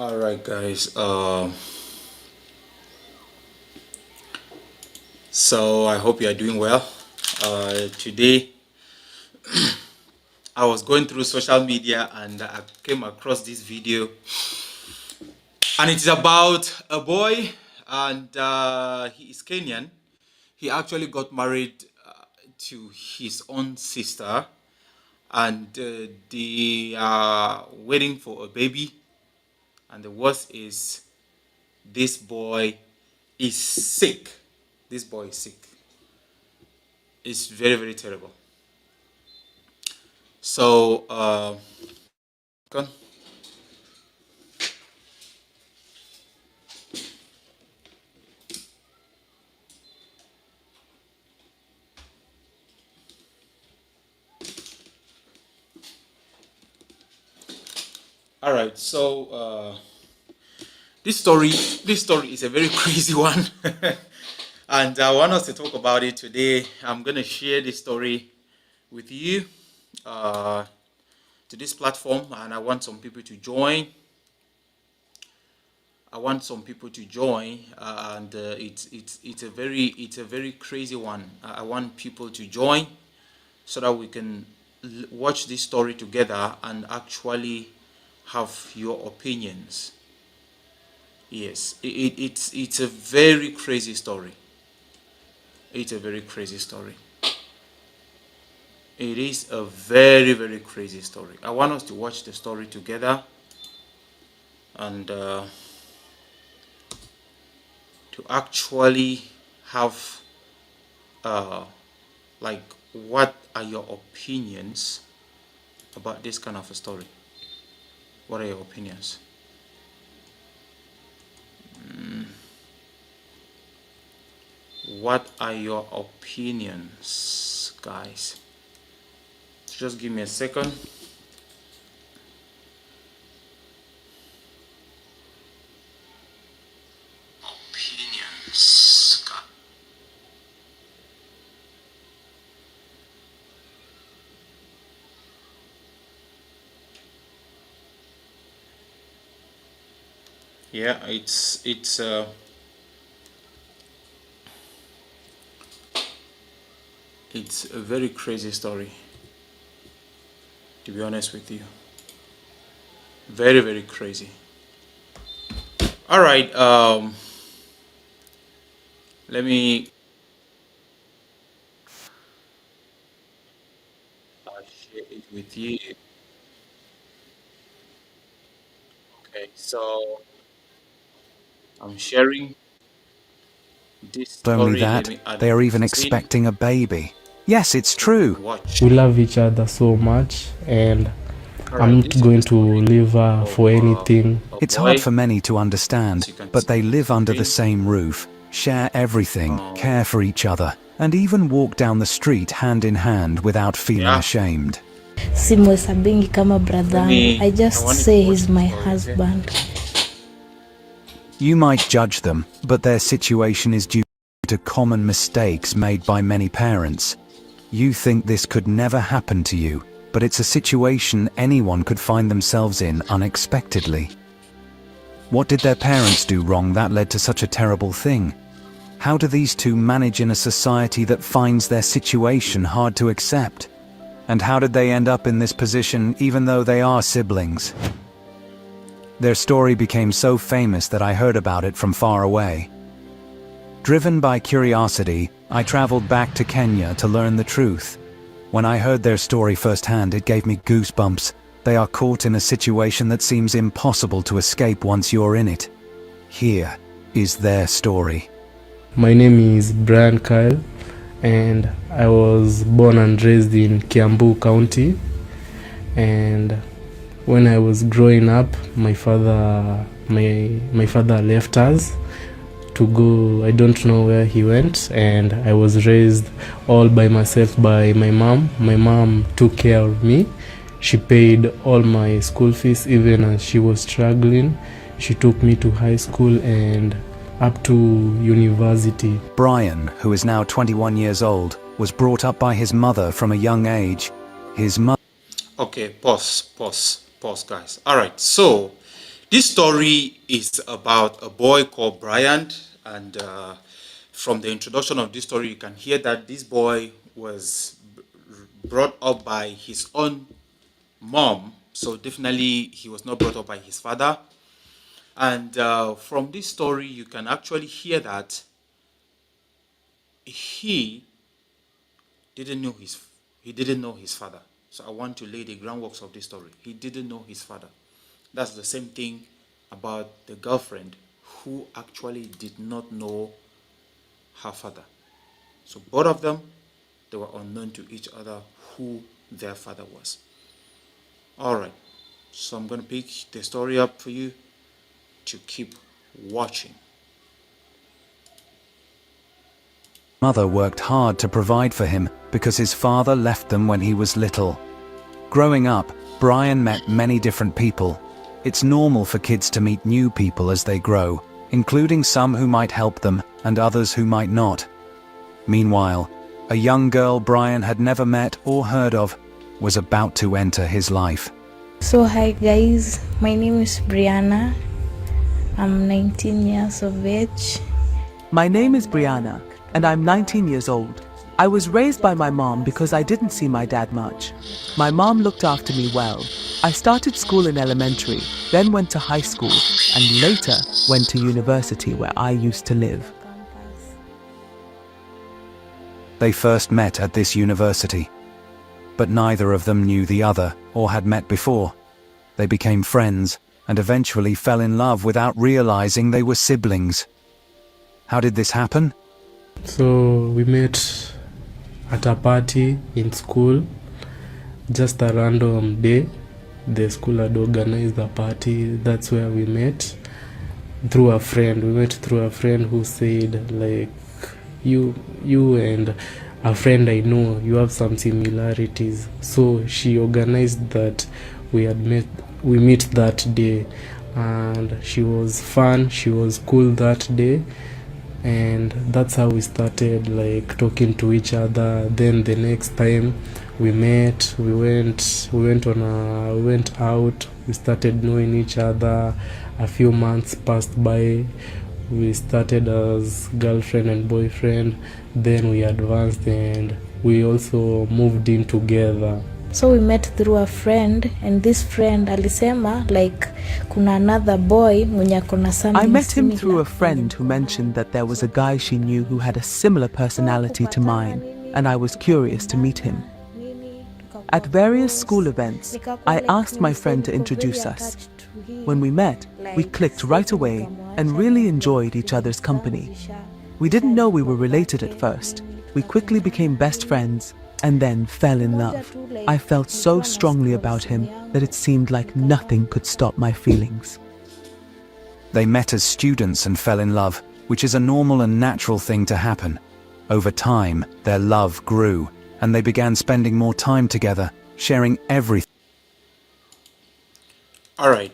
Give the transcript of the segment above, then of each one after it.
All right, guys. So I hope you are doing well. Today, I was going through social media and I came across this video, and it is about a boy, and he is Kenyan. He actually got married to his own sister, and they are waiting for a baby. And the worst is, this boy is sick. This boy is sick. It's very, very terrible. So, go on. All right. So, this story is a very crazy one, and I want us to talk about it today. I'm gonna share this story with you to this platform, and I want some people to join. And it's a very crazy one. I want people to join so that we can watch this story together and actually have your opinions. Yes, it's a very crazy story. It's a very crazy story. It is a very, very crazy story. I want us to watch the story together and to actually have like, what are your opinions about this kind of a story? What are your opinions? What are your opinions, guys? Just give me a second. Opinions. Yeah, it's a very crazy story, to be honest with you. Very, very crazy. All right, let me share it with you. Okay, so I'm sharing this Not only story. Let that, me add they it are to the even screen expecting a baby. Yes, it's so you true. can watch. We love each other so much, and All I'm right, not this is the going to story leave her of for anything. a It's hard boy, for many to as understand, you can but see they on the live under the screen. same roof, share everything, Um, care for each other, and even walk down the street hand in hand without feeling yeah, ashamed. Simwesabingi kama bradhangu. I I just want you to say watch he's the my story, okay? husband. You might judge them, but their situation is due to common mistakes made by many parents. You think this could never happen to you, but it's a situation anyone could find themselves in unexpectedly. What did their parents do wrong that led to such a terrible thing? How do these two manage in a society that finds their situation hard to accept? And how did they end up in this position even though they are siblings? Their story became so famous that I heard about it from far away. Driven by curiosity, I traveled back to Kenya to learn the truth. When I heard their story firsthand, it gave me goosebumps. They are caught in a situation that seems impossible to escape once you're in it. Here is their story. My name is Brian Kyle, and I was born and raised in Kiambu County. And when I was growing up, my father left us to go. I don't know where he went, and I was raised all by myself by my mom. My mom took care of me. She paid all my school fees, even as she was struggling. She took me to high school and up to university. Brian, who is now 21 years old, was brought up by his mother from a young age. His mother... Okay, pause, guys. All right, so This story is about a boy called Brian, and from the introduction of this story, you can hear that this boy was brought up by his own mom, so definitely he was not brought up by his father. And from this story, you can actually hear that he didn't know his father. So I want to lay the groundworks of this story. He didn't know his father. That's the same thing about the girlfriend who actually did not know her father. So both of them, they were unknown to each other who their father was. All right, so I'm going to pick the story up for you to keep watching. Mother worked hard to provide for him because his father left them when he was little. Growing up, Brian met many different people. It's normal for kids to meet new people as they grow, including some who might help them and others who might not. Meanwhile, a young girl Brian had never met or heard of was about to enter his life. So hi guys, my name is Brianna. I'm 19 years of age. My name is Brianna, and I'm 19 years old. I was raised by my mom because I didn't see my dad much. My mom looked after me well. I started school in elementary, then went to high school, and later went to university where I used to live. They first met at this university, but neither of them knew the other or had met before. They became friends and eventually fell in love without realizing they were siblings. How did this happen? So we met at a party in school, just a random day. The school had organized a party. That's where we met through a friend. We met through a friend who said, like, you and a friend I know, you have some similarities. So she organized that we meet that day, and she was fun, she was cool that day, and that's how we started like talking to each other. Then the next time we met, we went out, we started knowing each other. A few months passed by, we started as girlfriend and boyfriend, then we advanced and we also moved in together. So we met through a friend, and this friend alisema like kuna another boy mwenye akona something. I met him similar. through a friend who mentioned that there was a guy she knew who had a similar personality to mine, and I was curious to meet him. At various school events, I asked my friend to introduce us. When we met, we clicked right away and really enjoyed each other's company. We didn't know we were related at first. We quickly became best friends and then fell in love. I felt so strongly about him that it seemed like nothing could stop my feelings. They met as students and fell in love, which is a normal and natural thing to happen. Over time, their love grew, and they began spending more time together, sharing everything. All right,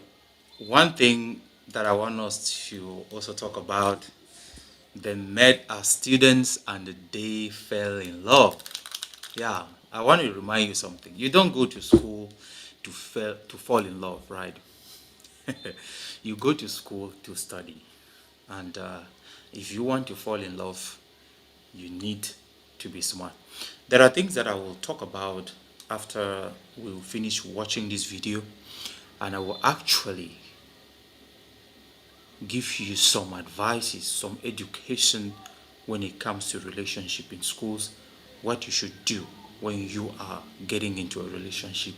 one thing that I want us to also talk about, they met as students and they fell in love. Yeah, I want to remind you something. You don't go to school to fall in love, right? You go to school to study. And if you want to fall in love, you need to be smart. There are things that I will talk about after we finish watching this video, and I will actually give you some advices, some education when it comes to relationship in schools, what you should do when you are getting into a relationship.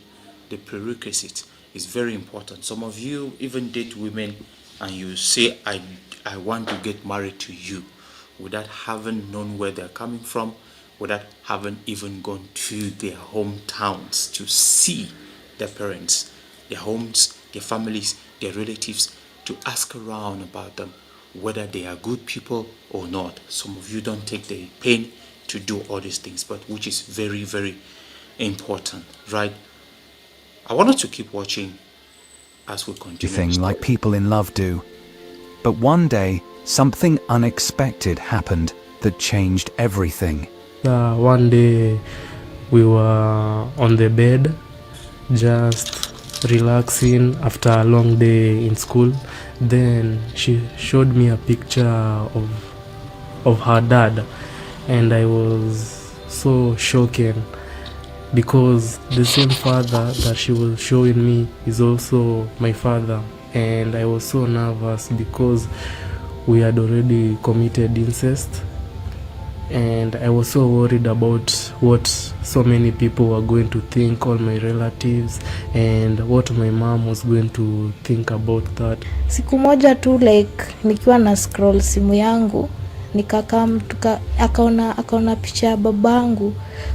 The prerequisite is very important. Some of you even date women and you say, I want to get married to you, without having known where they're coming from, without having even gone to their hometowns to see their parents, their homes, their families, their relatives, to ask around about them, whether they are good people or not. Some of you don't take the pain to do all these things, but which is very, very important, right? I want us to keep watching as we continue. Thing like people in love do. But one day, something unexpected happened that changed everything. One day we were on the bed, just relaxing after a long day in school. Then she showed me a picture of her dad, and I was so shaken because the same father that she was showing me is also my father, and I was so nervous because we had already committed incest, and I was so worried about what so many people were going to think, all my relatives, and what my mom was going to think about that. Siku moja tu like nikiwa na scroll simu yangu nikakam akaona picha ya babangu,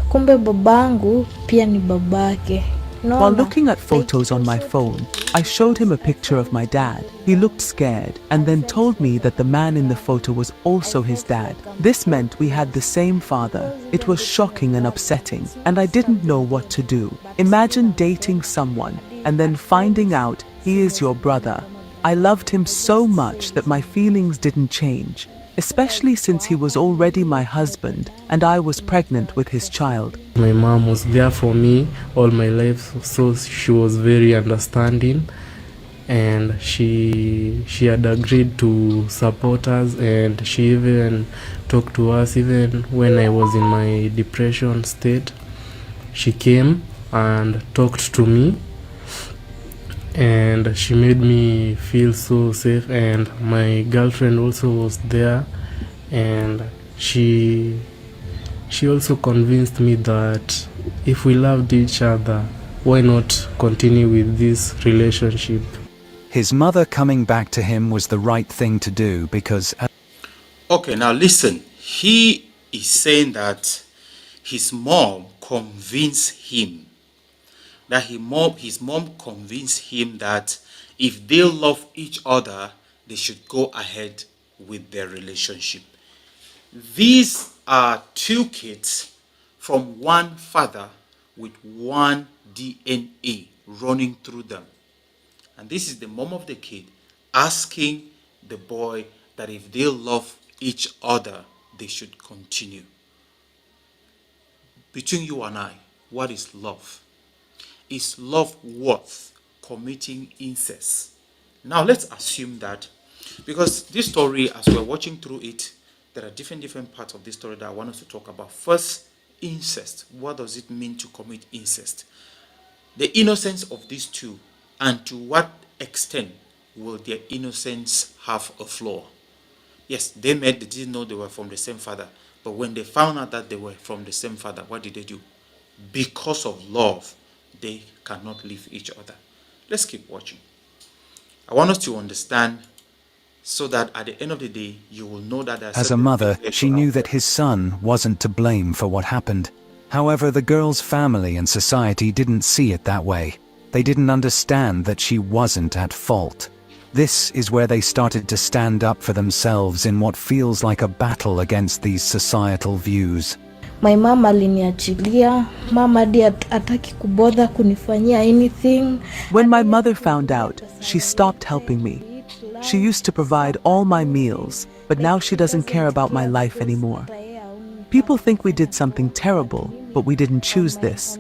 kumbe babangu pia ni babake. While looking at photos on my phone, I showed him a picture of my dad. He looked scared and then told me that the man in the photo was also his dad. This meant we had the same father. It was shocking and upsetting, and I didn't know what to do. Imagine dating someone and then finding out he is your brother. I loved him so much that my feelings didn't change, especially since he was already my husband and I was pregnant with his child. My mom was there for me all my life, so she was very understanding, and she had agreed to support us, and she even talked to us even when I was in my depression state. She came and talked to me, and she made me feel so safe, and my girlfriend also was there, and she also convinced me that if we loved each other, why not continue with this relationship. His mother coming back to him was the right thing to do because... Okay, now listen. He is saying that his mom convinced him his mom convinced him that if they love each other, they should go ahead with their relationship. These are two kids from one father with one DNA running through them. And this is the mom of the kid asking the boy that if they love each other, they should continue. Between you and I, what is love? Is love worth committing incest? Now let's assume that, because this story, as we're watching through it, there are different parts of this story that I want us to talk about. First, incest. What does it mean to commit incest? The innocence of these two, and to what extent will their innocence have a flaw? Yes, they didn't know they were from the same father, but when they found out that they were from the same father, what did they do? Because of love, they cannot leave each other. Let's keep watching. I want us to understand so that at the end of the day, you will know that As a mother, she knew that his son wasn't to blame for what happened. However, the girl's family and society didn't see it that way. They didn't understand that she wasn't at fault. This is where they started to stand up for themselves in what feels like a battle against these societal views. My mom aliniachilia, mama hadi hataki kubother kunifanyia anything. When my mother found out, she stopped helping me. She used to provide all my meals, but now she doesn't care about my life anymore. People think we did something terrible, but we didn't choose this.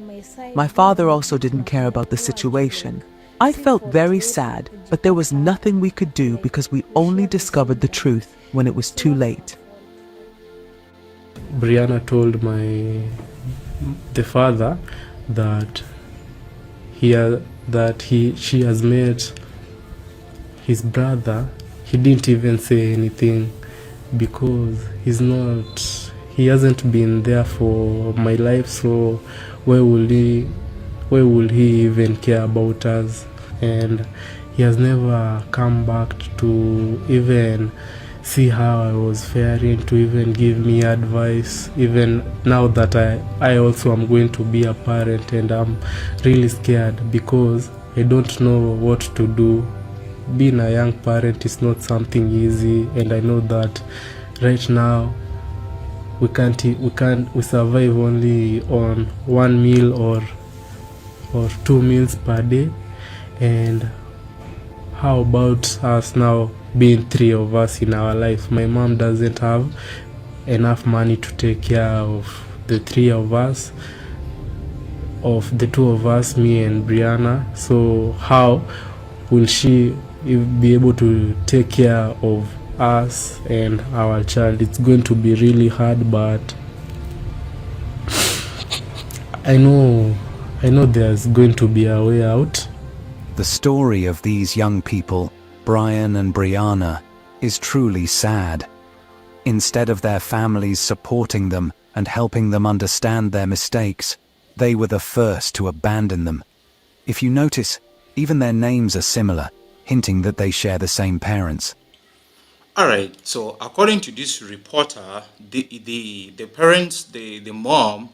My father also didn't care about the situation. I felt very sad, but there was nothing we could do because we only discovered the truth when it was too late. Brianna told the father that she has met his brother. He didn't even say anything because he hasn't been there for my life, so why will he even care about us? And he has never come back to even see how I was faring, to even give me advice, even now that I also am going to be a parent, and I'm really scared because I don't know what to do. Being a young parent is not something easy, and I know that right now we survive only on one meal or 2 meals per day. And how about us now being 3 of us in our life? My mom doesn't have enough money to take care of the 3 of us. of the two of us, me and Brianna. So how will she be able to take care of us and our child? It's going to be really hard, but I know there's going to be a way out. The story of these young people, Brian and Brianna, is truly sad. Instead of their families supporting them and helping them understand their mistakes, they were the first to abandon them. If you notice, even their names are similar, hinting that they share the same parents. All right, so according to this reporter, the parents, the mom,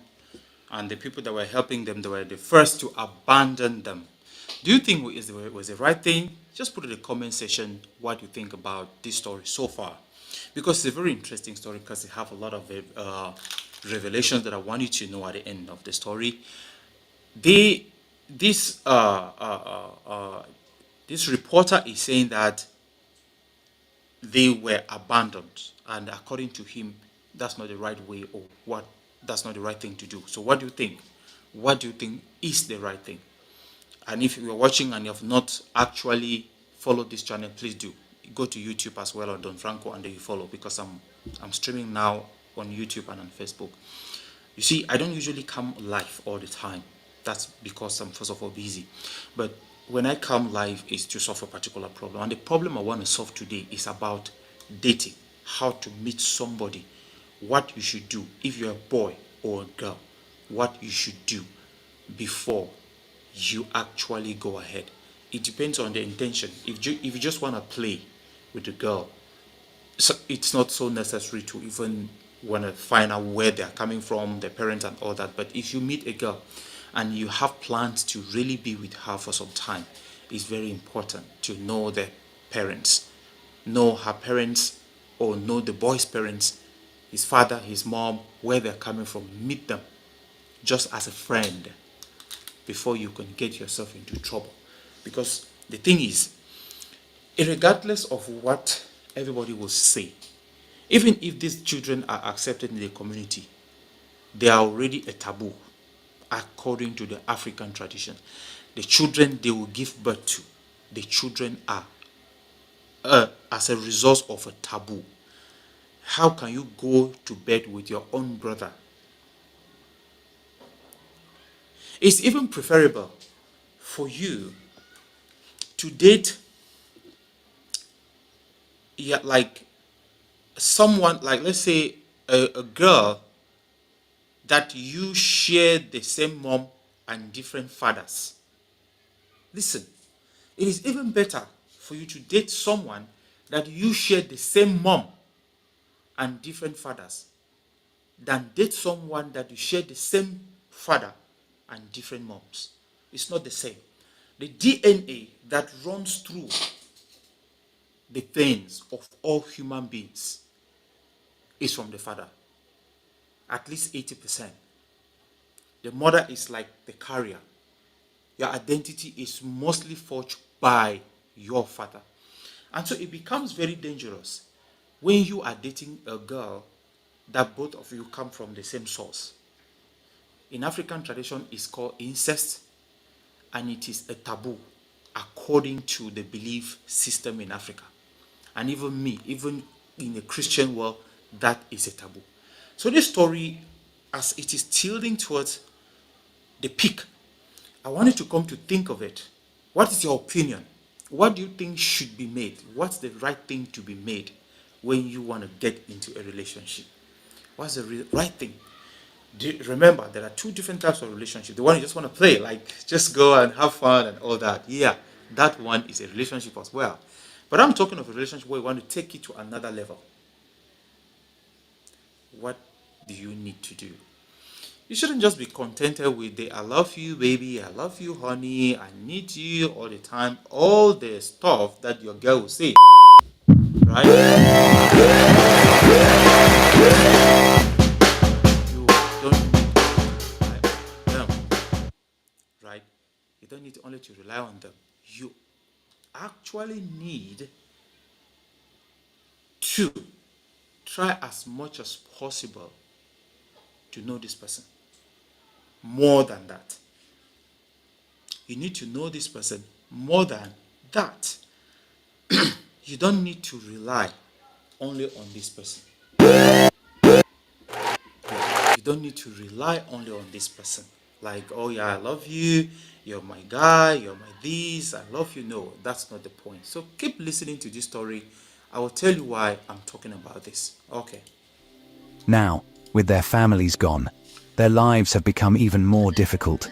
and the people that were helping them, they were the first to abandon them. Do you think was the right thing? Just put in the comment section what you think about this story so far, because it's a very interesting story, because it have a lot of revelations that I want you to know at the end of the story. This reporter is saying that they were abandoned, and according to him, that's not the right way, or what, that's not the right thing to do. So what do you think? What do you think is the right thing? And if you're watching and you have not actually followed this channel, please do go to YouTube as well on Don Franco, and then you follow, because I'm streaming now on YouTube and on Facebook. You see, I don't usually come live all the time. That's because I'm first of all busy. But when I come live, it's to solve a particular problem. And the problem I want to solve today is about dating, how to meet somebody, what you should do if you're a boy or a girl, what you should do before you actually go ahead. It depends on the intention. If you just want to play with the girl, so it's not so necessary to even want to find out where they're coming from, their parents and all that. But if you meet a girl and you have plans to really be with her for some time, it's very important to know the parents, know her parents, or know the boy's parents, his father, his mom, where they're coming from. Meet them just as a friend before you can get yourself into trouble. Because the thing is, regardless of what everybody will say, even if these children are accepted in the community, they are already a taboo according to the African tradition. The children they will give birth to, the children are as a result of a taboo. How can you go to bed with your own brother? It's even preferable for you to date, like someone, like let's say a girl that you share the same mom and different fathers. Listen, it is even better for you to date someone that you share the same mom and different fathers than date someone that you share the same father and different moms. It's not the same. The DNA that runs through the veins of all human beings is from the father, at least 80%. The mother is like the carrier. Your identity is mostly forged by your father. And so it becomes very dangerous when you are dating a girl that both of you come from the same source. In African tradition, it's called incest, and it is a taboo according to the belief system in Africa. And even in the Christian world, that is a taboo. So this story, as it is tilting towards the peak, I want you to come to think of it. What is your opinion? What do you think should be made? What's the right thing to be made when you want to get into a relationship? What's the right thing? Remember, there are two different types of relationship. The one you just want to play, like just go and have fun and all that. Yeah, that one is a relationship as well. But I'm talking of a relationship where you want to take it to another level. What do you need to do? You shouldn't just be contented with the I love you, baby, I love you, honey, I need you all the time, all the stuff that your girl will say, right? You don't need to rely on them, right? You don't need only to rely on them. You actually need to try as much as possible to know this person. More than that. You need to know this person. More than that, you don't need to rely only on this person. You don't need to rely only on this person. Like, oh yeah, I love you, you're my guy, you're my this, I love you. No, that's not the point. So keep listening to this story. I will tell you why I'm talking about this. Okay. Now, with their families gone, their lives have become even more difficult.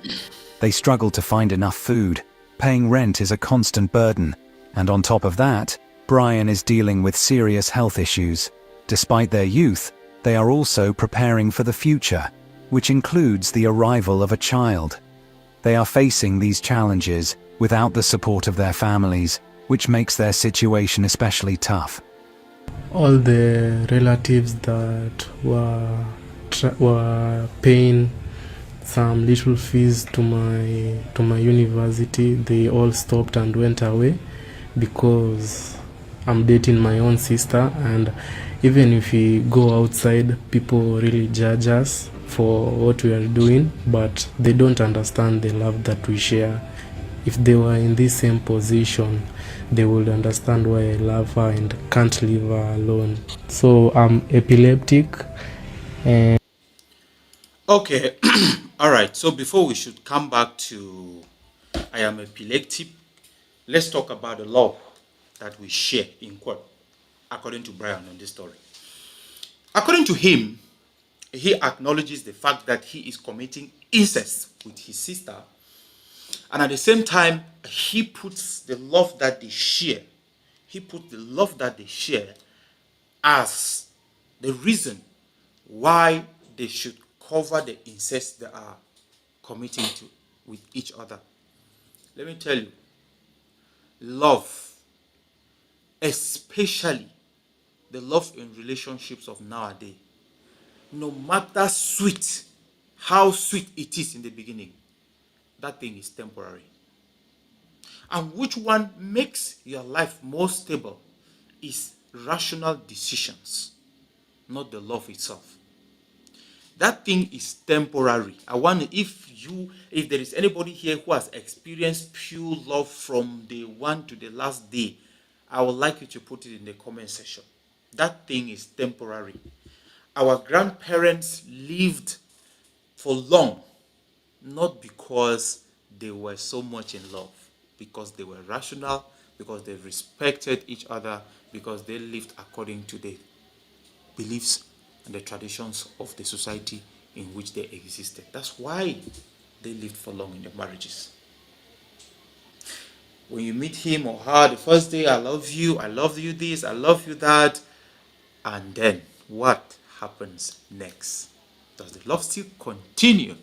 They struggle to find enough food, paying rent is a constant burden, and on top of that, Brian is dealing with serious health issues. Despite their youth, they are also preparing for the future, which includes the arrival of a child. They are facing these challenges without the support of their families, which makes their situation especially tough. All the relatives that were paying some little fees to my university, they all stopped and went away because I'm dating my own sister, and even if we go outside, people really judge us for what we are doing, but they don't understand the love that we share. If they were in this same position, they would understand why I love her and can't leave her alone. So I'm epileptic and Okay. All right. So before we should come back to I am epileptic, let's talk about the love that we share in quote, according to Brian on this story. According to him, he acknowledges the fact that he is committing incest with his sister, and at the same time, he puts the love that they share, as the reason why they should cover the incest they are committing to with each other. Let me tell you, love, especially the love in relationships of nowadays, no matter how sweet it is in the beginning, that thing is temporary. And which one makes your life more stable is rational decisions, not the love itself. That thing is temporary. I wonder if there is anybody here who has experienced pure love from day one to the last day, I would like you to put it in the comment section. That thing is temporary. Our grandparents lived for long, not because they were so much in love, because they were rational, because they respected each other, because they lived according to the beliefs and the traditions of the society in which they existed. That's why they lived for long in their marriages. When you meet him or her the first day, I love you this, I love you that, and then what happens next? Does the love still continue?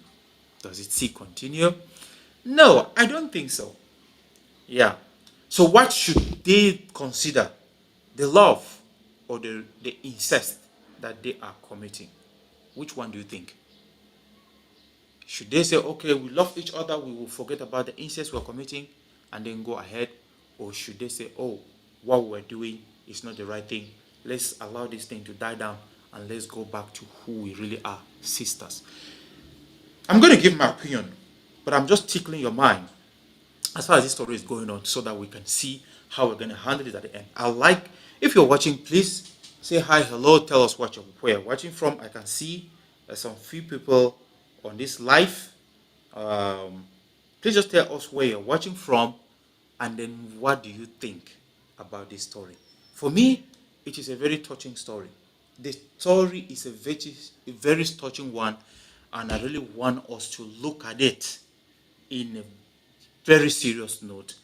Does it still continue? No, I don't think so. Yeah. So what should they consider? The love or the incest that they are committing? Which one do you think? Should they say, okay, we love each other, we will forget about the incest we're committing and then go ahead? Or should they say, oh, what we're doing is not the right thing, let's allow this thing to die down and let's go back to who we really are, sisters? I'm going to give my opinion, but I'm just tickling your mind as far as this story is going on so that we can see how we're going to handle it at the end. If you're watching, please say hi, hello, tell us where you're watching from. I can see there's some few people on this live. Please just tell us where you're watching from and then what do you think about this story. For me, it is a very touching story. The story is a very touching one, and I really want us to look at it in a very serious note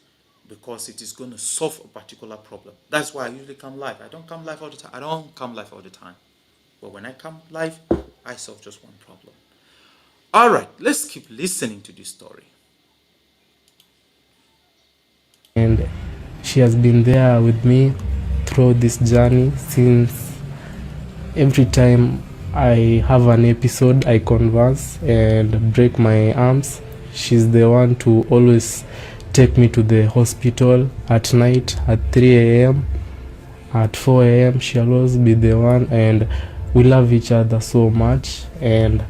because it is going to solve a particular problem. That's why I usually come live. I don't come live all the time. But when I come live, I solve just one problem. All right, let's keep listening to this story. and she has been there with me through this journey since every time I have an episode, I converse and break my arms. She's the one to always take me to the hospital at night at 3 a.m. At 4 a.m. she'll always be the one, and we love each other so much, and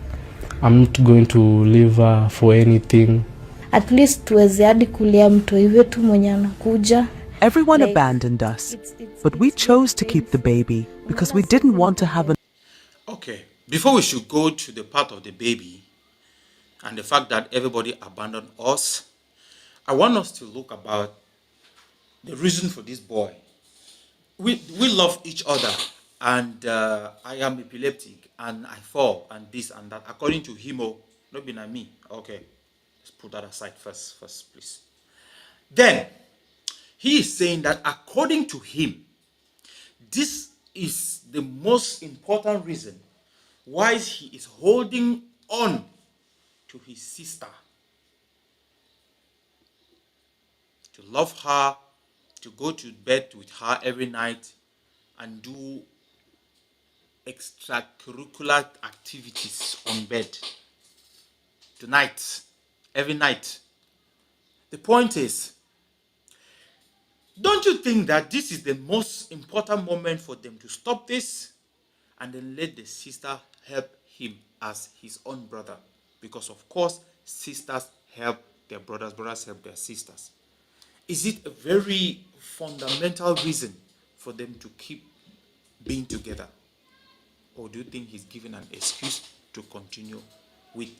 I'm not going to leave her for anything. at least tuweze hadi kulia mtoi wetu mwenye anakuja. Everyone Like, abandoned us, but we chose to keep the baby because we didn't want to have an. Okay, before we should go to the part of the baby and the fact that everybody abandoned us, I want us to look about the reason for this boy. We love each other, and I am epileptic, and I fall, and this and that. According to him, not being me. Okay, let's put that aside first, please. Then he is saying that according to him, this is the most important reason why he is holding on to his sister, to love her, to go to bed with her every night and do extracurricular activities on bed tonight, every night. The point is, don't you think that this is the most important moment for them to stop this and then let the sister help him as his own brother? Because of course, sisters help their brothers, brothers help their sisters. Is it a very fundamental reason for them to keep being together? Or do you think he's given an excuse to continue with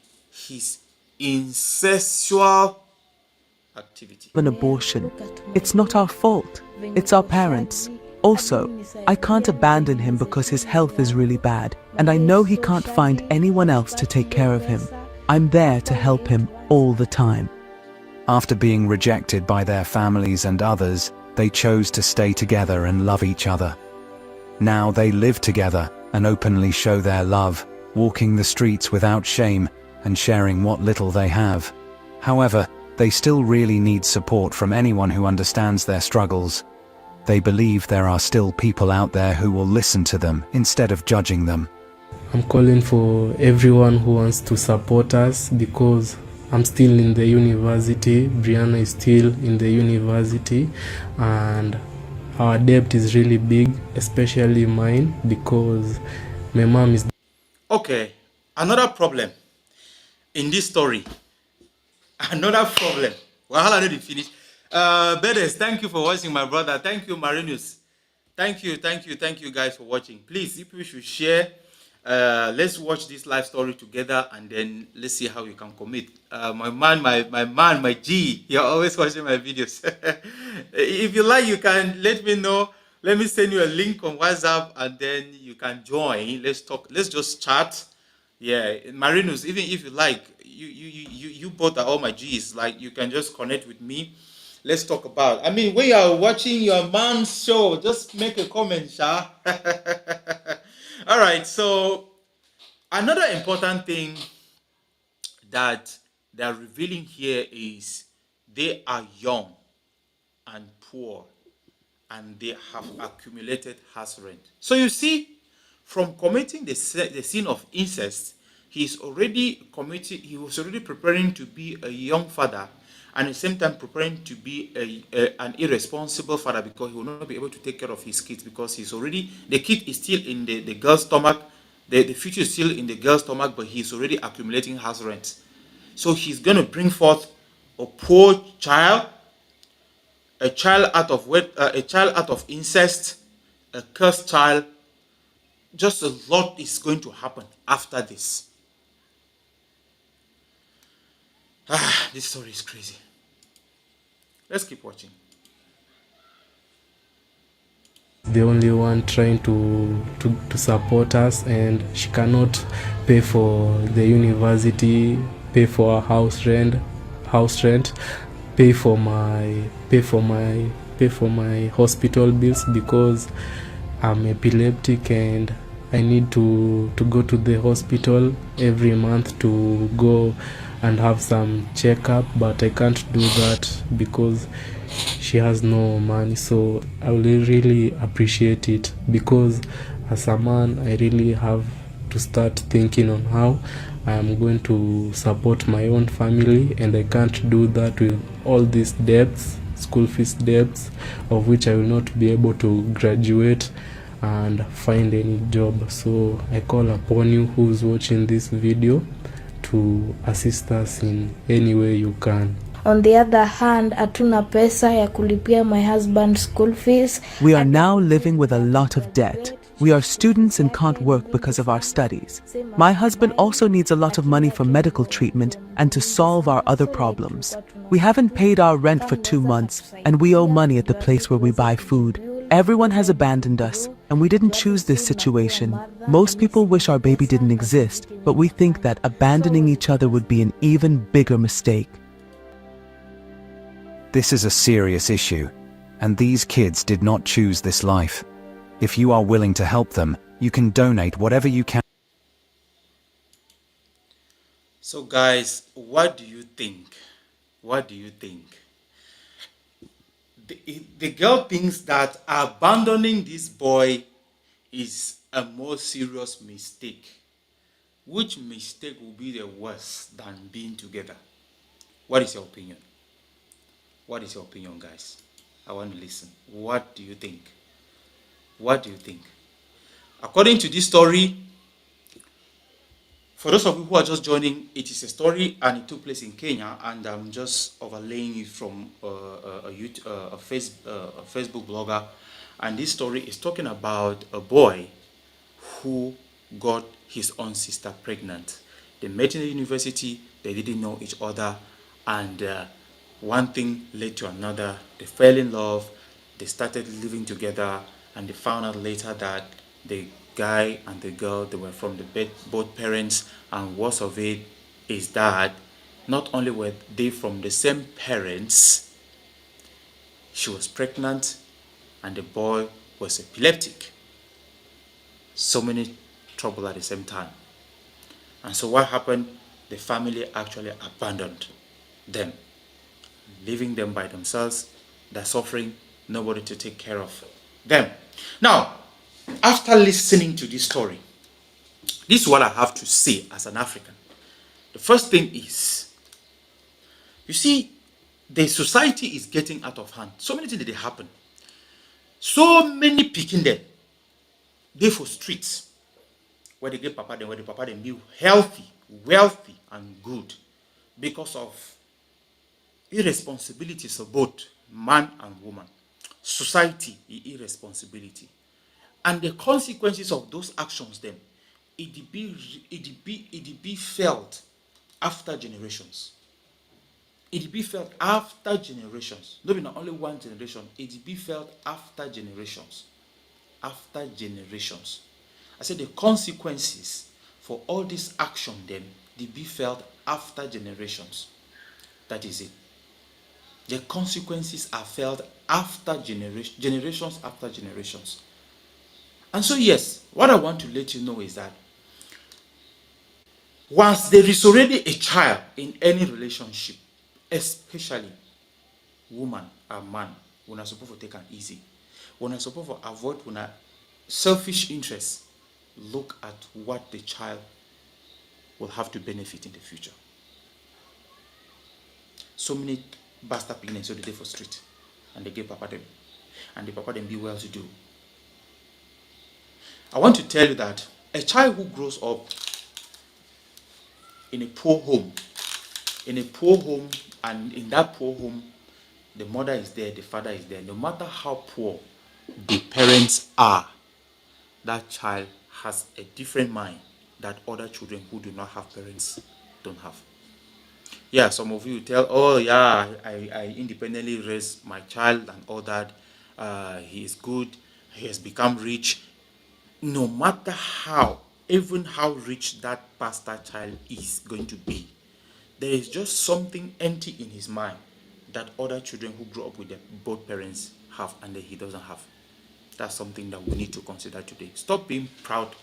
his incestual activity? An abortion. It's not our fault. It's our parents. Also, I can't abandon him because his health is really bad, and I know he can't find anyone else to take care of him. I'm there to help him all the time. After being rejected by their families and others, they chose to stay together and love each other. Now they live together and openly show their love, walking the streets without shame and sharing what little they have. However, they still really need support from anyone who understands their struggles. They believe there are still people out there who will listen to them instead of judging them. I'm calling for everyone who wants to support us because I'm still in the university, Brianna is still in the university, and our debt is really big, especially mine, because my mom is... Okay, another problem in this story. Another problem. Well, I already finished. Bedes, thank you for watching, my brother. Thank you, Marinus. Thank you guys for watching. Please, if you should share, let's watch this life story together and then let's see how you can commit. My man, my G, you're always watching my videos. If you like, you can let me know. Let me send you a link on WhatsApp and then you can join. Let's talk. Let's just chat. Yeah, Marinus, even if you like, you both are all my G's. Like, you can just connect with me. Let's talk about. I mean, when you are watching your mom's show, just make a comment, Sha. All right. So another important thing that they are revealing here is they are young and poor, and they have accumulated house rent. So you see, from committing the sin of incest, he was already preparing to be a young father, and at the same time preparing to be an irresponsible father, because he will not be able to take care of his kids, because the kid is still in the girl's stomach, the future is still in the girl's stomach, but he's already accumulating house rent. So he's going to bring forth a poor child, a child out of incest, a cursed child. Just a lot is going to happen after this. This story is crazy. Let's keep watching. The only one trying to support us, and she cannot pay for the university, pay for our house rent, pay for my hospital bills, because I'm epileptic and I need to go to the hospital every month to go and have some checkup, but I can't do that because she has no money. So I will really appreciate it, because as a man I really have to start thinking on how I am going to support my own family, and I can't do that with all these debts, school fees debts, of which I will not be able to graduate and find any job. So I call upon you who's watching this video to to assist us in any way you can. On the other hand, hatuna pesa ya kulipia my husband's school fees. We are now living with a lot of debt. We are students and can't work because of our studies. My husband also needs a lot of money for medical treatment and to solve our other problems. We haven't paid our rent for 2 months, and we owe money at the place where we buy food. Everyone has abandoned us, and we didn't choose this situation. Most people wish our baby didn't exist, but we think that abandoning each other would be an even bigger mistake. This is a serious issue, and these kids did not choose this life. If you are willing to help them, you can donate whatever you can. So guys, what do you think? What do you think? The girl thinks that abandoning this boy is a more serious mistake. Which mistake will be the worst than being together? What is your opinion? What is your opinion, guys? I want to listen. What do you think? What do you think? According to this story, for those of you who are just joining, it is a story and it took place in Kenya, and I'm just overlaying it from a Facebook blogger. And this story is talking about a boy who got his own sister pregnant. They met in the university, they didn't know each other, and one thing led to another. They fell in love, they started living together, and they found out later that the guy and the girl, they were from both parents. And worst of it is that not only were they from the same parents, she was pregnant and the boy was epileptic. So many trouble at the same time. And so what happened? The family actually abandoned them, leaving them by themselves. They're suffering, nobody to take care of them. Now, after listening to this story, this is what I have to say as an African. The first thing is, you see, the society is getting out of hand. So many things that happen. So many picking them. They for streets where they get papa them, where the papa them be healthy, wealthy, and good because of irresponsibilities of both man and woman. Society is irresponsibility. And the consequences of those actions then, it be felt after generations. It be felt after generations. Not only one generation, it be felt after generations. After generations. I said the consequences for all this action then, they be felt after generations. That is it. The consequences are felt after generations after generations. And so yes, what I want to let you know is that once there is already a child in any relationship, especially woman or man, we're not supposed to take it easy. We're not supposed to avoid selfish interests. Look at what the child will have to benefit in the future. So many bastard pigs so they for street, and they give papa them, and the papa them be well to do. I want to tell you that a child who grows up in a poor home, and in that poor home, the mother is there, the father is there, no matter how poor the parents are, that child has a different mind that other children who do not have parents don't have. Yeah, some of you tell, oh yeah, I independently raised my child and all that. He is good, he has become rich. No matter how, even how rich that bastard child is going to be, there is just something empty in his mind that other children who grow up with both parents have and that he doesn't have. That's something that we need to consider today. Stop being proud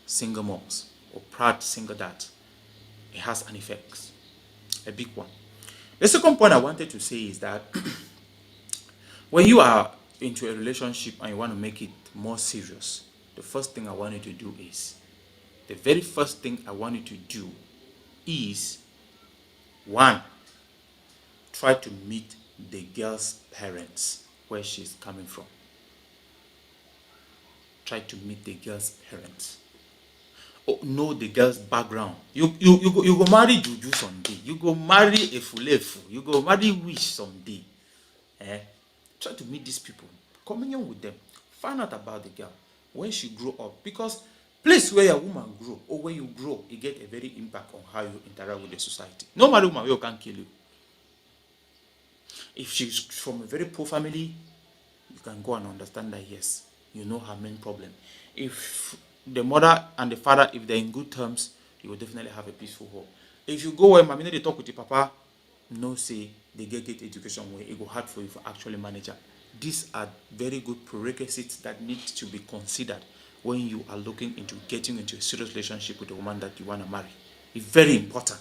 single moms or proud single dads. It has an effect, a big one. The second point I wanted to say is that when you are into a relationship and you want to make it more serious, the first thing I want you to do is, the very first thing I want you to do is, one, try to meet the girl's parents, where she's coming from. Try to meet the girl's parents. know the girl's background. You go marry juju someday. You go marry a fulefu. You go marry wish someday. Try to meet these people, communion with them, find out about the girl when she grow up, because place where a woman grow or where you grow, it get a very impact on how you interact with the society. No matter woman, you can kill you. If she's from a very poor family, you can go and understand that, yes, you know her main problem. If the mother and the father, if they're in good terms, you will definitely have a peaceful home. If you go where mommy they talk with your papa, no say they get education where it go hard for you to actually manage her. These are very good prerequisites that need to be considered when you are looking into getting into a serious relationship with a woman that you want to marry. It's very important.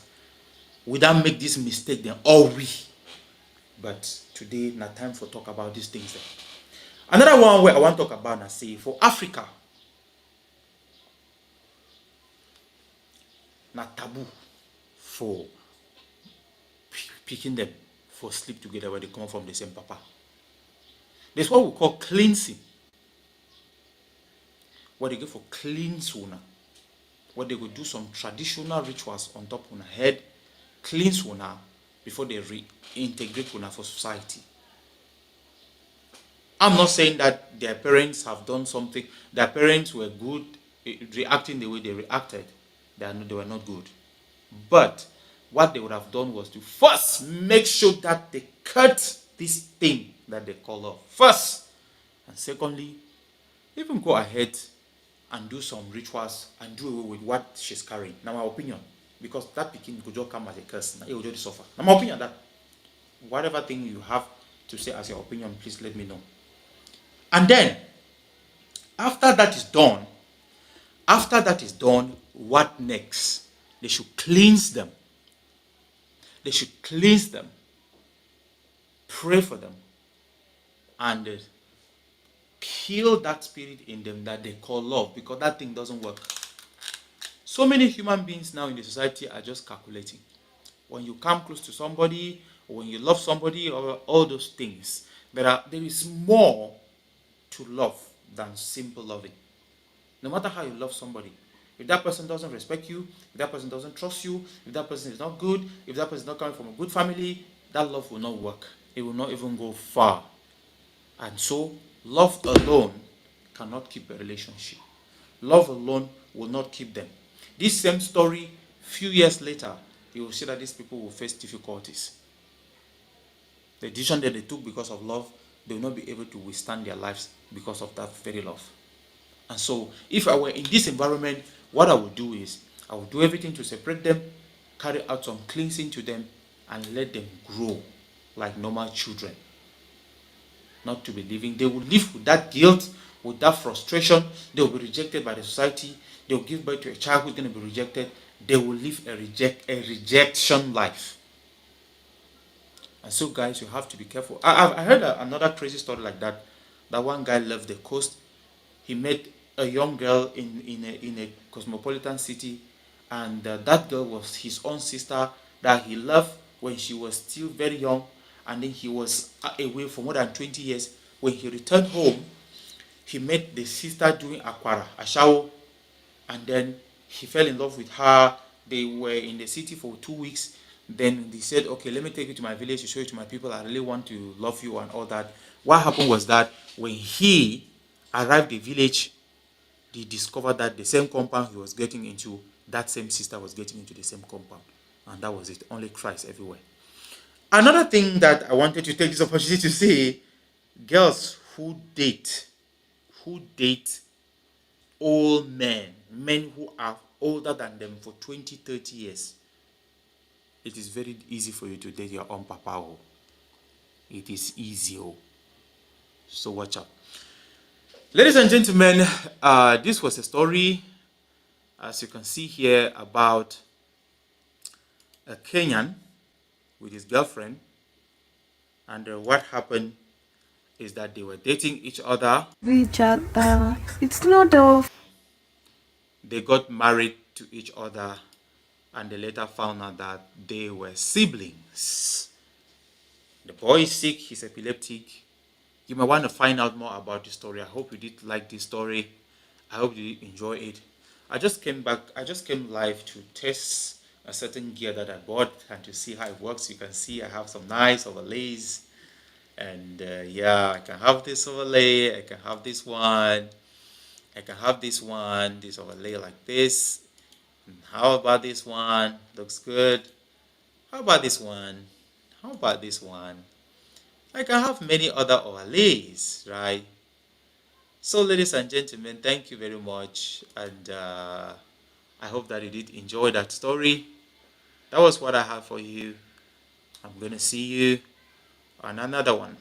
We don't make this mistake then all we. But today, not time for talk about these things. Then. Another one where I want to talk about, I say for Africa, not taboo for picking them for sleep together where they come from the same papa. That's what we call cleansing. What they go for cleanse una. What they go do some traditional rituals on top of una head, cleanse una before they reintegrate una for society. I'm not saying that their parents have done something. Their parents were good, reacting the way they reacted. They were not good. But what they would have done was to first make sure that they cut this thing that they call love. First. And secondly, even go ahead and do some rituals and do away with what she's carrying. Now, my opinion, because that picking could just come as a curse. Now, it will just suffer. Now, my opinion that whatever thing you have to say as your opinion, please let me know. And then, after that is done, what next? They should cleanse them. They should cleanse them, pray for them, and kill that spirit in them that they call love, because that thing doesn't work. So many human beings now in the society are just calculating. When you come close to somebody, or when you love somebody, or all those things, there is more to love than simple loving. No matter how you love somebody, if that person doesn't respect you, if that person doesn't trust you, if that person is not good, if that person is not coming from a good family, that love will not work. It will not even go far. And so, love alone cannot keep a relationship. Love alone will not keep them. This same story, few years later, you will see that these people will face difficulties. The decision that they took because of love, they will not be able to withstand their lives because of that very love. And so, if I were in this environment, what I would do is, I would do everything to separate them, carry out some cleansing to them, and let them grow like normal children. Not to be living. They will live with that guilt, with that frustration. They will be rejected by the society. They will give birth to a child who's going to be rejected. They will live a rejection life. And so, guys, you have to be careful. I heard another crazy story like that. That one guy left the coast. He met a young girl in a cosmopolitan city, and that girl was his own sister that he loved when she was still very young, and then he was away for more than 20 years. When he returned home, he met the sister doing akwara, ashawo, and then he fell in love with her. They were in the city for 2 weeks. Then they said, okay, let me take you to my village to show you to my people. I really want to love you and all that. What happened was that when he arrived at the village, he discovered that the same compound he was getting into, that same sister was getting into the same compound. And that was it. Only Christ everywhere. Another thing that I wanted to take this opportunity to say, girls who date old men who are older than them for 20, 30 years, it is very easy for you to date your own papa. Oh. It is easy. Oh. So watch out. Ladies and gentlemen, this was a story, as you can see here, about a Kenyan with his girlfriend. And what happened is that they were dating each other. It's not off. They got married to each other, and they later found out that they were siblings. The boy is sick, he's epileptic. You might want to find out more about this story. I hope you did like this story. I hope you did enjoy it. I just came live to test a certain gear that I bought and to see how it works. You can see I have some nice overlays, and yeah, I can have this overlay, I can have this one, I can have this overlay like this. And how about this one? Looks good. How about this one? How about this one? I can have many other overlays, right? So ladies and gentlemen, thank you very much, and I hope that you did enjoy that story. That was what I have for you. I'm gonna see you on another one.